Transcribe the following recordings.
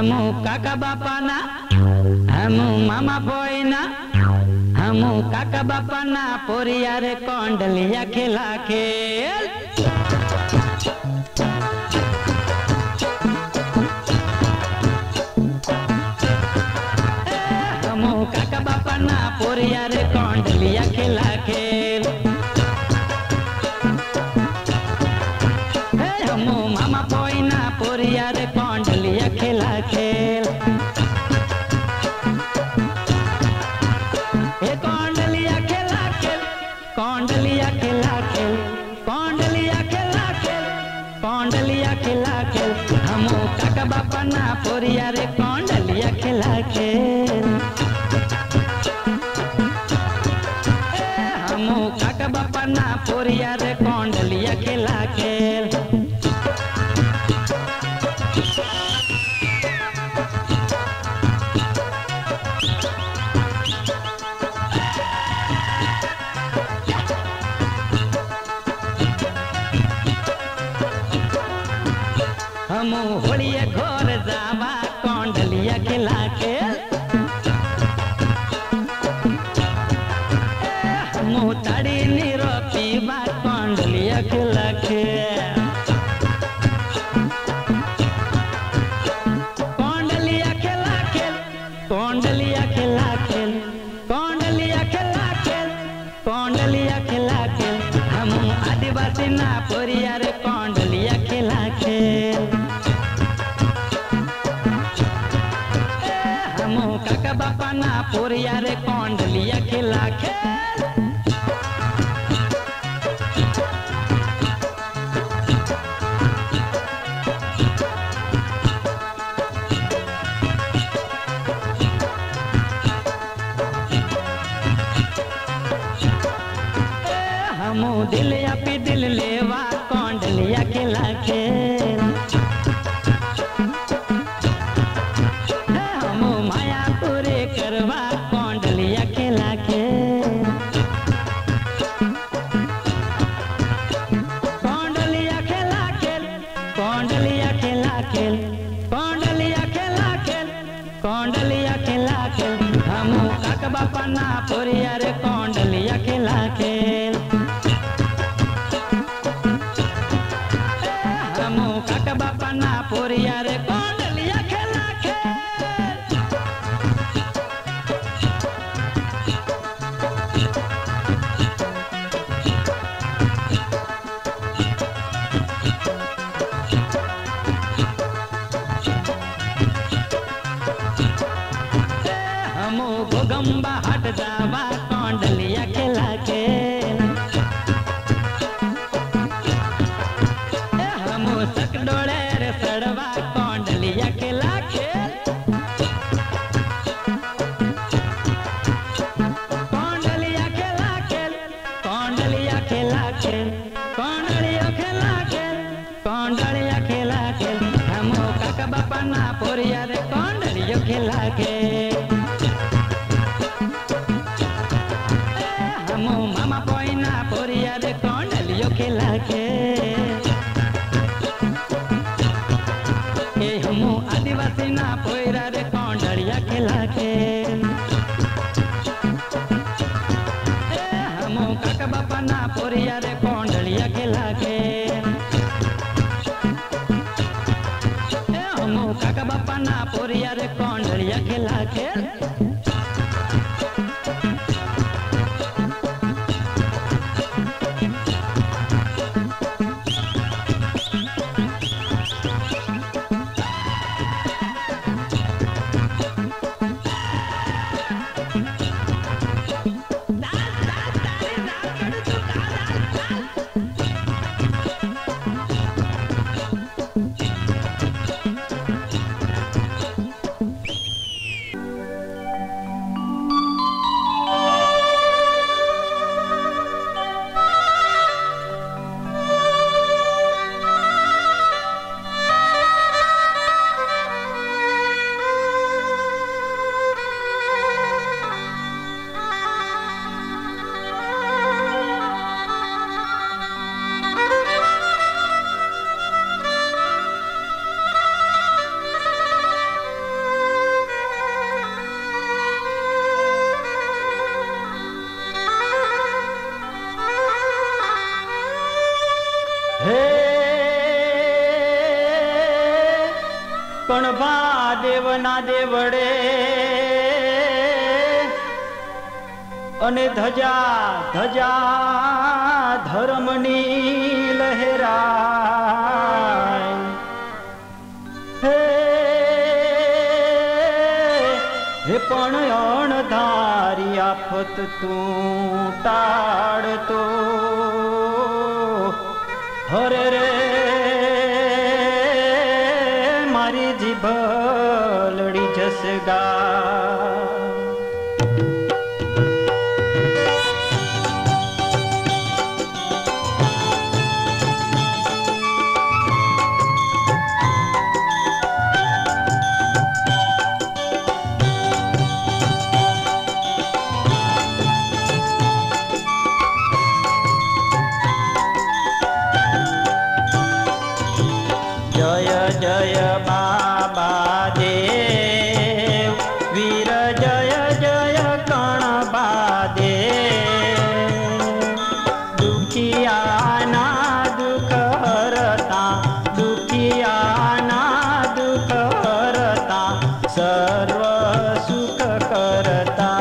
हमू काका बापा ना हमू मामा बोई ना हमू काका बापा ना पोरिया रे कोंडलिया खिला खेल हमू काका बापा ना पोरिया रे कोंडलिया खिला खेल हमू मामा बोई ना पोरिया रे कोंडलिया खिला खेल कोंडलिया खिला खेल कोंडलिया खिला खेल कोंडलिया खिला खेल कोंडलिया खिला खेल हमू काका बापा ना पोरिया रे कोंडलिया खिला खेल हमू काका बापा ना पोरिया रे कोंडलिया खिला खेल हमू होलिया घोर जावा कोंडलिया खिला खेल हमू ताड़ी नीरो पीवा कोंडलिया खिला खेल कोंडलिया खिला खेल कोंडलिया खिला खेल कोंडलिया खिला खेल कोंडलिया खिला खेल हमू आदिवासी ना पोरिया रे कोंडलिया खिला खेल काका बापा ना पोरिया रे कोंडलिया खिला खेल हमू दिल अपी दिल लेवा कोंडलिया खिला खेल करवा कोंडलिया खिला खेल कोंडलिया खिला खेल कोंडलिया खिला खेल कोंडलिया खिला खेल कोंडलिया खिला खेल हमू काका बापा ना पोरिया रे कोंडलिया खिला खेल हमू काका बापा ना पोरिया रे कोंडलिया खिला खेल हमू गोगंबा हट जावा कोंडलिया खिला खेल हमू सकडोड़े रे सड़वा कोंडलिया खिला खेल कोंडलिया खिला खेल कोंडलिया खिला खेल कोंडलिया खिला खेल कोंडलिया खिला खेल हमू काका बापा ना पोरिया रे कोंडलिया खिला खेल हमू मामा बोई ना पोरिया रे कोंडलिया खिला खेल हमू आदिवासी ना पोइरा रे कोंडलिया खिला खेल हमू काका बापा ना पोरिया रे कोंडलिया खिला खेल हमू काका बापा ना पोरिया रे कोंडलिया खिला खेल કણભા દેવના દેવડે અને ધજા ધજા ધર્મની લહેરાય હે હે પણ અણધારી આફત તું ટાળતો હરે રે મારી જીભ લડી જશે ગા जय बाबा देव वीर जय जय कणबा देव दुखियाना दुख हरता दुखियाना दुख हरता सर्व सुख करता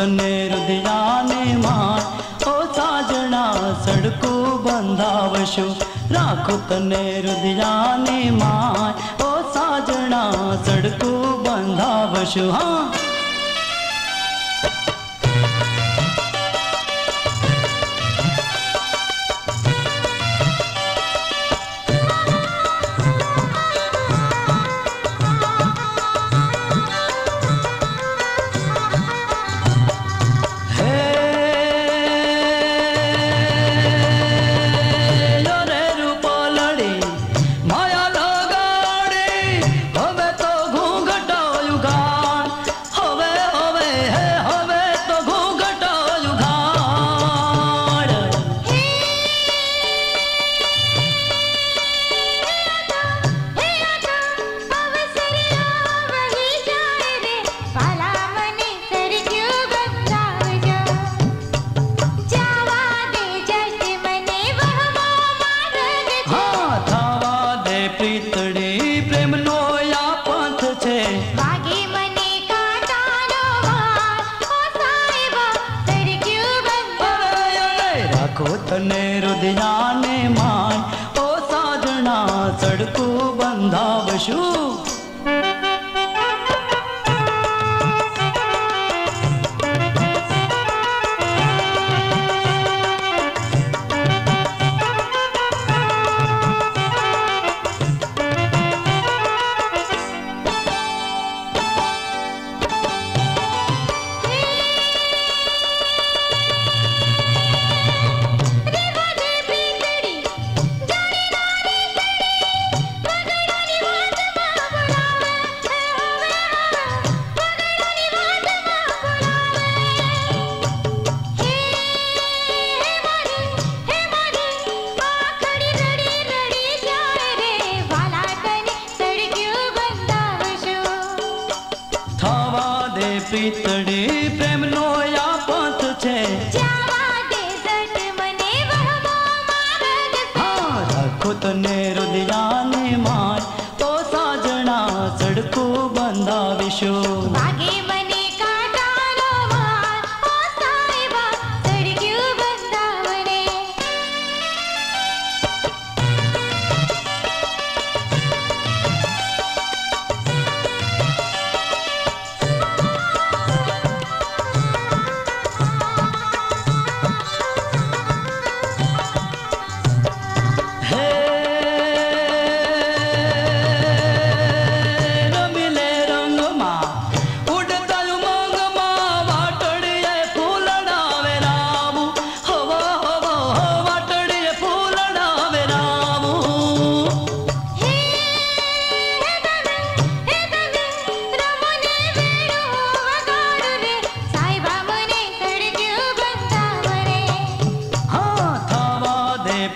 तने रुधियाने माय ओ साजना सड़को बंधावशो राखो तने रुधियाने माय ओ साजना सड़को बंधावशो हाँ तने रुधियाने माय ओ साजना सड़को बंधावशु प्रीतड़ी प्रेम नो या पंथ छे जावा दे जट मने वहमो मार्ग हाँ राखो तने रुधियाने माय ओ साजना सड़को बंधाविशो भागे मने काटानो मार ओ साहिबा सड़क्यू बंधावने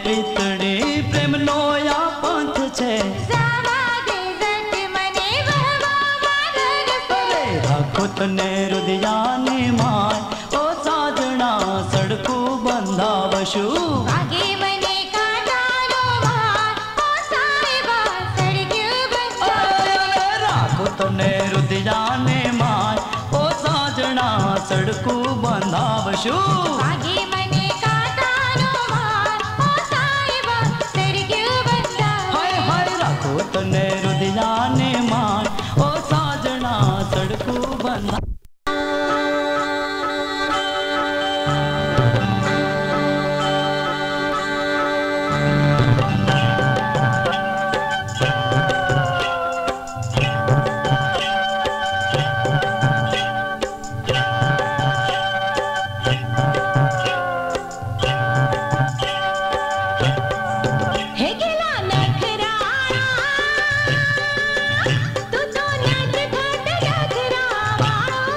प्रीतड़ी प्रेम नो या पंथ छे जावा दे जट मने वहमो मार्ग राखो तने रुधियाने माय ओ साजना सड़को बंधावशु भागे मने काटानो मार ओ साहिबा सड़क्यू बंधावने राखो तने रुधियाने माय ओ साजना सड़को बंधावशु भागे मने काटानो मार ओ साहिबा सड़क्यू बंधावने हाय राखो तने रुधियाने माय ओ साजना सड़को बंधा हे गेला नखरा तू तो नाच घाट नखरा वाळो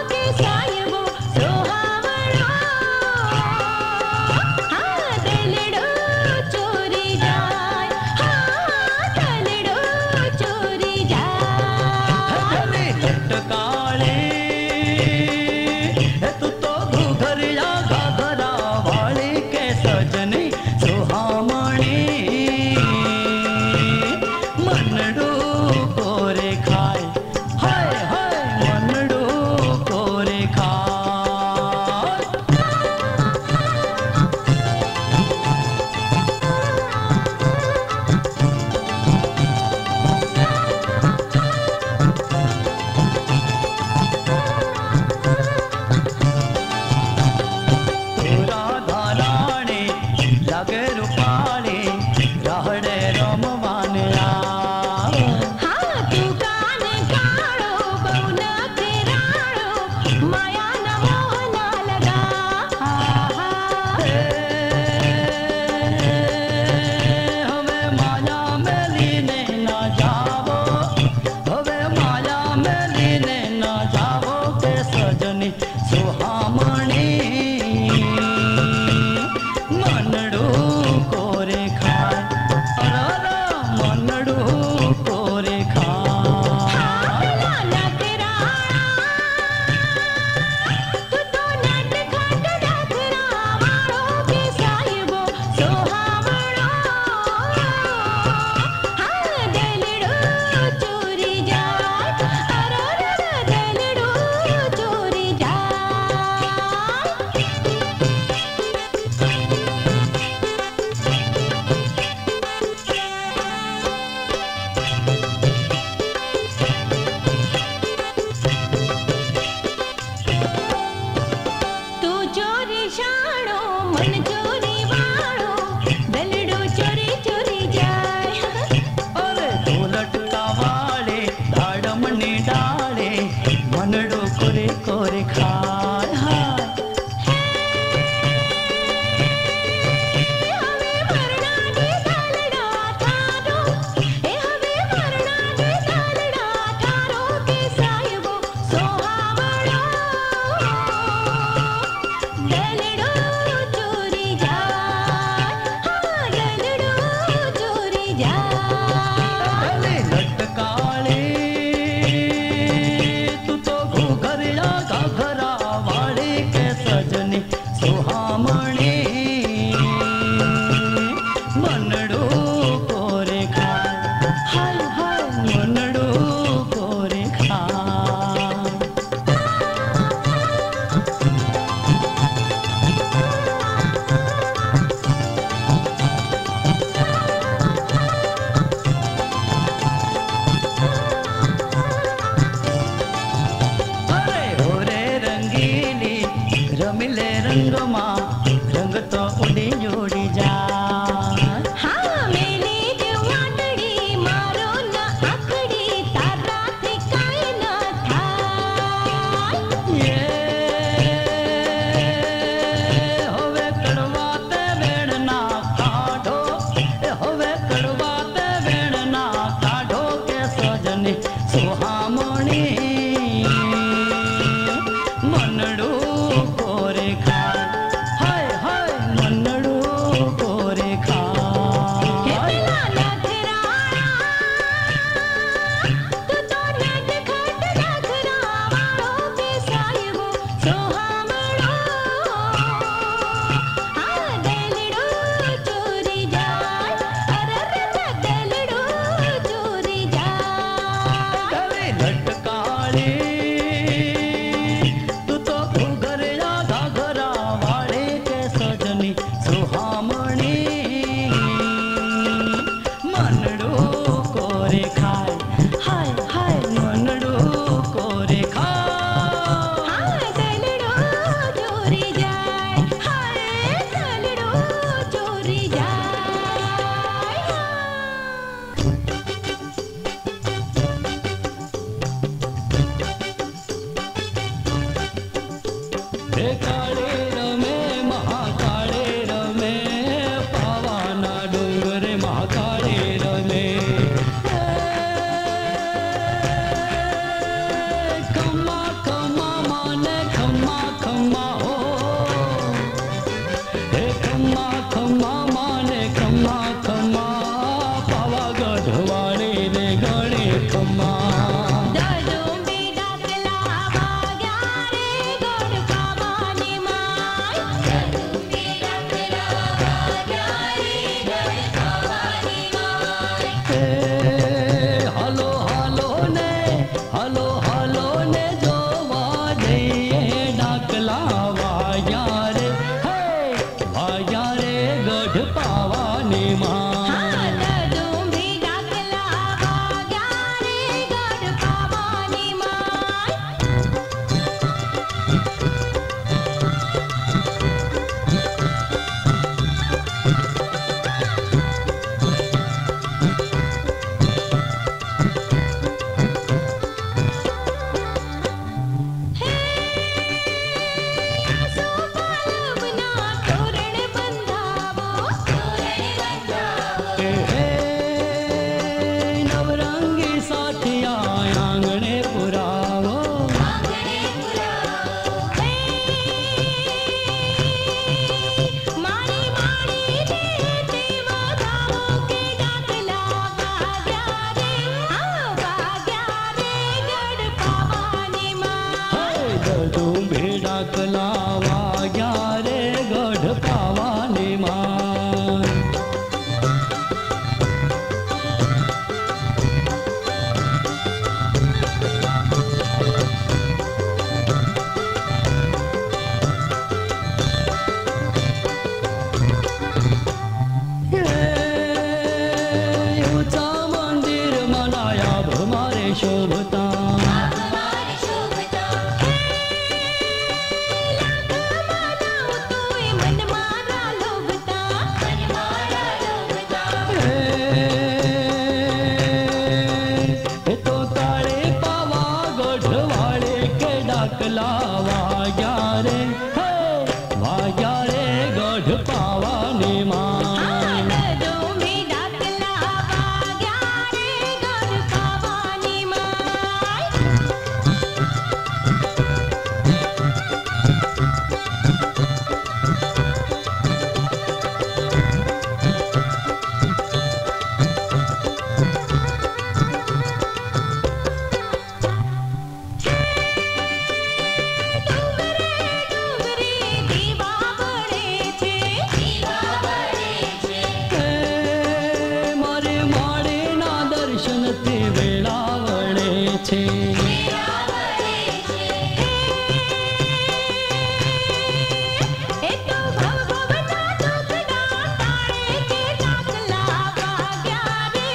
मनडो कोरे कोरे खाय हाय शोभता डाकला वाग्या रे वाग्या रे गढ़ पावानी माय गढ़ों में डाकला वाग्या रे गढ़ पावानी माय મારે માળેના દર્શનથી વેળા વળે છે એ તો ભવ ભવના દુખડા તાળે કે ડાકલા વાગ્યા રે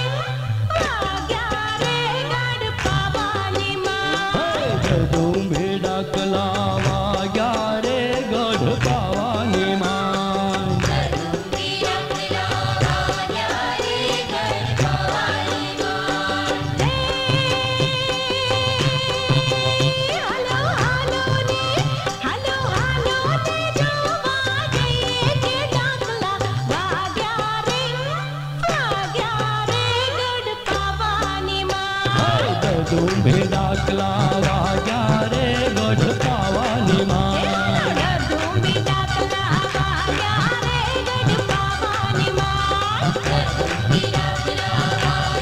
ગઢ પાવાની માં ગઢુંભે ડાકલા વાગ્યા રે ગઢ પાવાની માય હાલો હાલો ને જોવા જઈએ કે ડાકલા વાગ્યા રે ગઢ પાવાની માં ગઢુંભે ડાકલા વાગ્યા રે ગઢ પાવાની માય ગઢુંભે ડાકલા વાગ્યા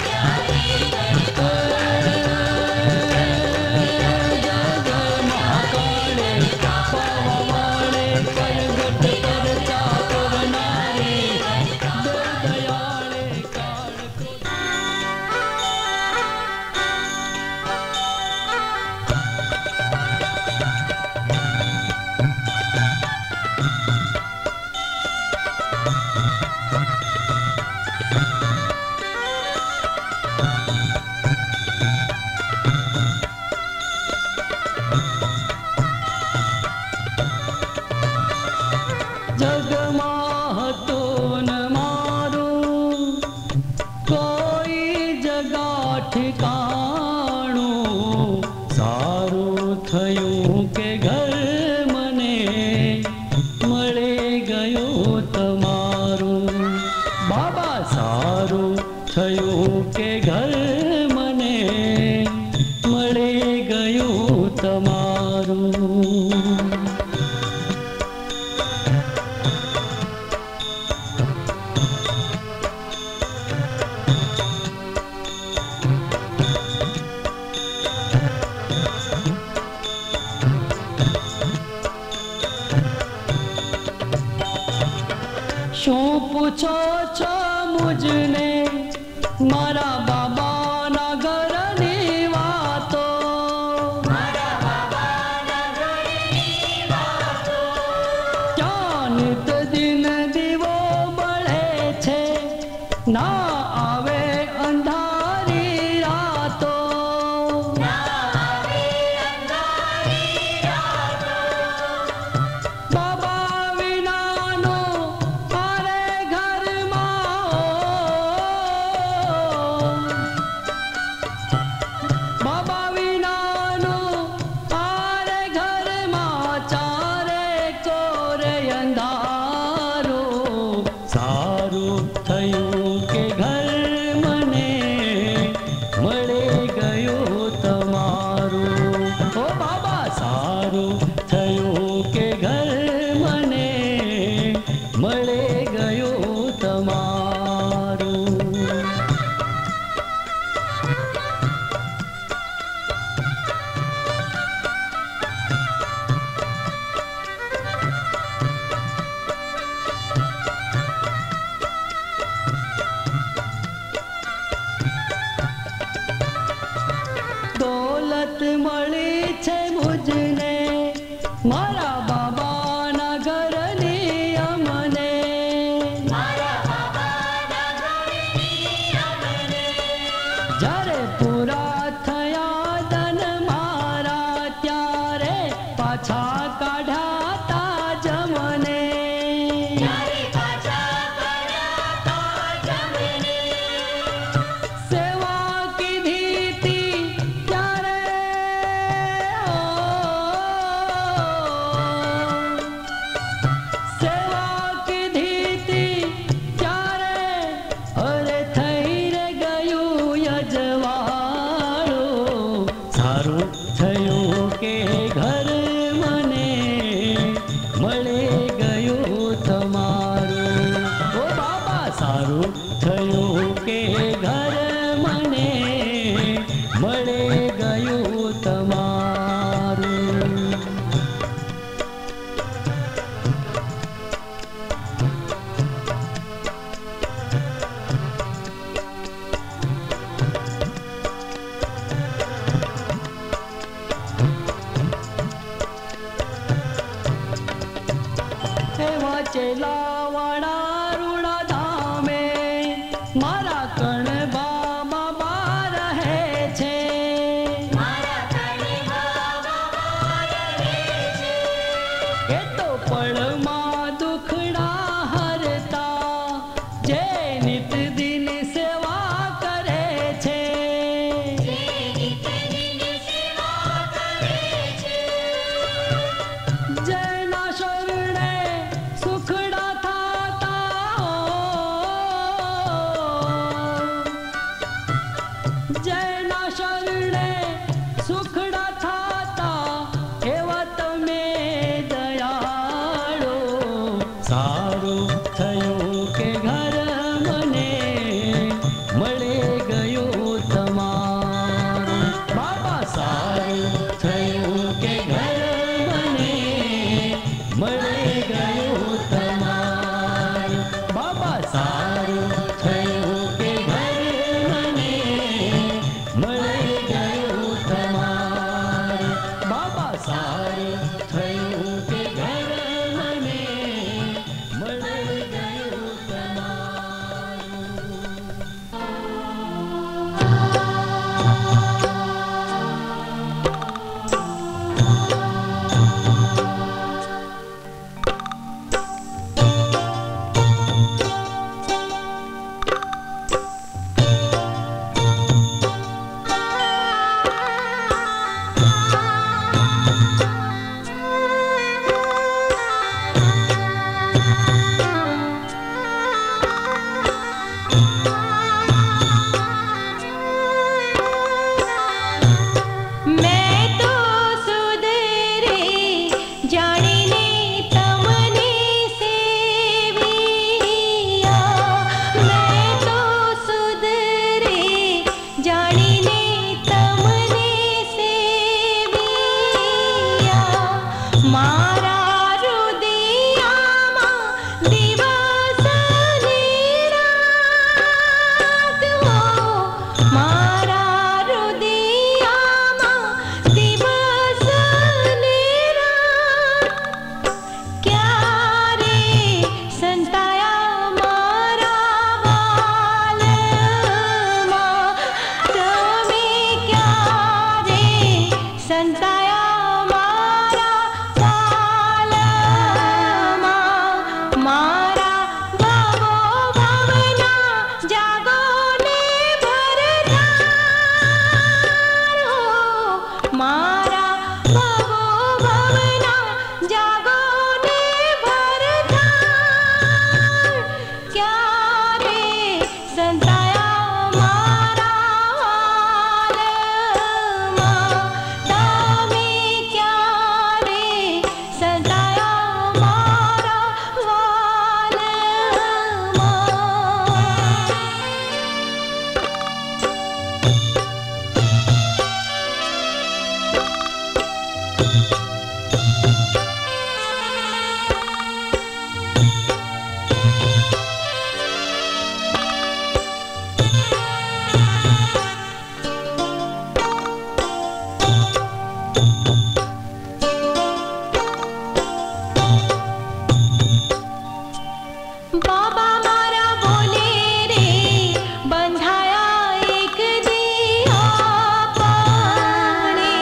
રે ગઢ પાવાની માં જગમાં હતું ન મારું કોઈ જગા ઠિકાણું સારું થયું કે ઘર મને મળી ગયું તમારું બાબા સારું થયું કે ઘર મને મળી ગયું તમારું શું પૂછો છો મુજને મારા બાબાના ઘરની વાતો ક્યાં નિત દિન દીવો બળે છે ના આવે અંધારી રાતો બાબા વિનાનો મારે ઘરમાં બાબા વિનાનો મારે ઘરમાં ચારે કોરે અંધારો સારું થયું કે ઘર મને મળી ગયું તમારું ઓ બાબા સારું થયું કે ઘર મને મળી ગયું તમારું દોલત મળી છે મુજને મારા બાબાના ઘરની અમને જ્યારે પૂરા થયા ધન મારા ત્યારે પાછા કાઢાતા જમને સેવા કીધી તી ત્યારે ઓ ચેલાવાળા રૂડા ધામે મારા કણબા બાબા રહે છે. એ તો પળમાં દુખડા હરતા જે નિત દિન સેવા કરે છે. જેના શરણે સુખડા થાતા જેના શરણે સુખડા થાતા એવા તમે દયાળો. સારું થયું કે ઘર મને મળી ગયું તમારું બાબા. સારું થયું કે ઘર મને મળી ગયું તમારું બાબા. સારું થયું કે ઘર મને મળી ગયું તમારું બાબા. સારું થયું કે ઘર મને મળી ગયું તમારું. मैं तो सुधरे जाने तमने सेविया. मैं तो सुधरे जाने तमने सेविया. मारा हृदयाમાં દિવસ ને રાત હો. મારા હૃદયામાં દિવસ ને રાત ક્યારે સંતાયા મારા વાલમાં. તમે ક્યારે સંતાયા મારા વાલમાં. મારા ભવો ભવના જાગો ને ભરધાર હો. મારા ભવો ભવના જાગો ને ભરધાર ક્યારે સંતાયા મારા વાલમાં. તમે ક્યારે સંતાયા મારા બાબા મારા બોલે રે બંધાયા એક દિયા પાણે.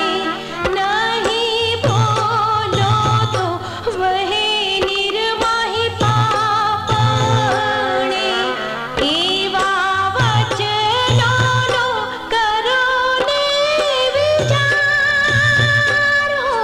નહીં બોલો તો વહે નિર્વાહી પાપણે. એવા વચનોનો કરો ને વિચાર હો.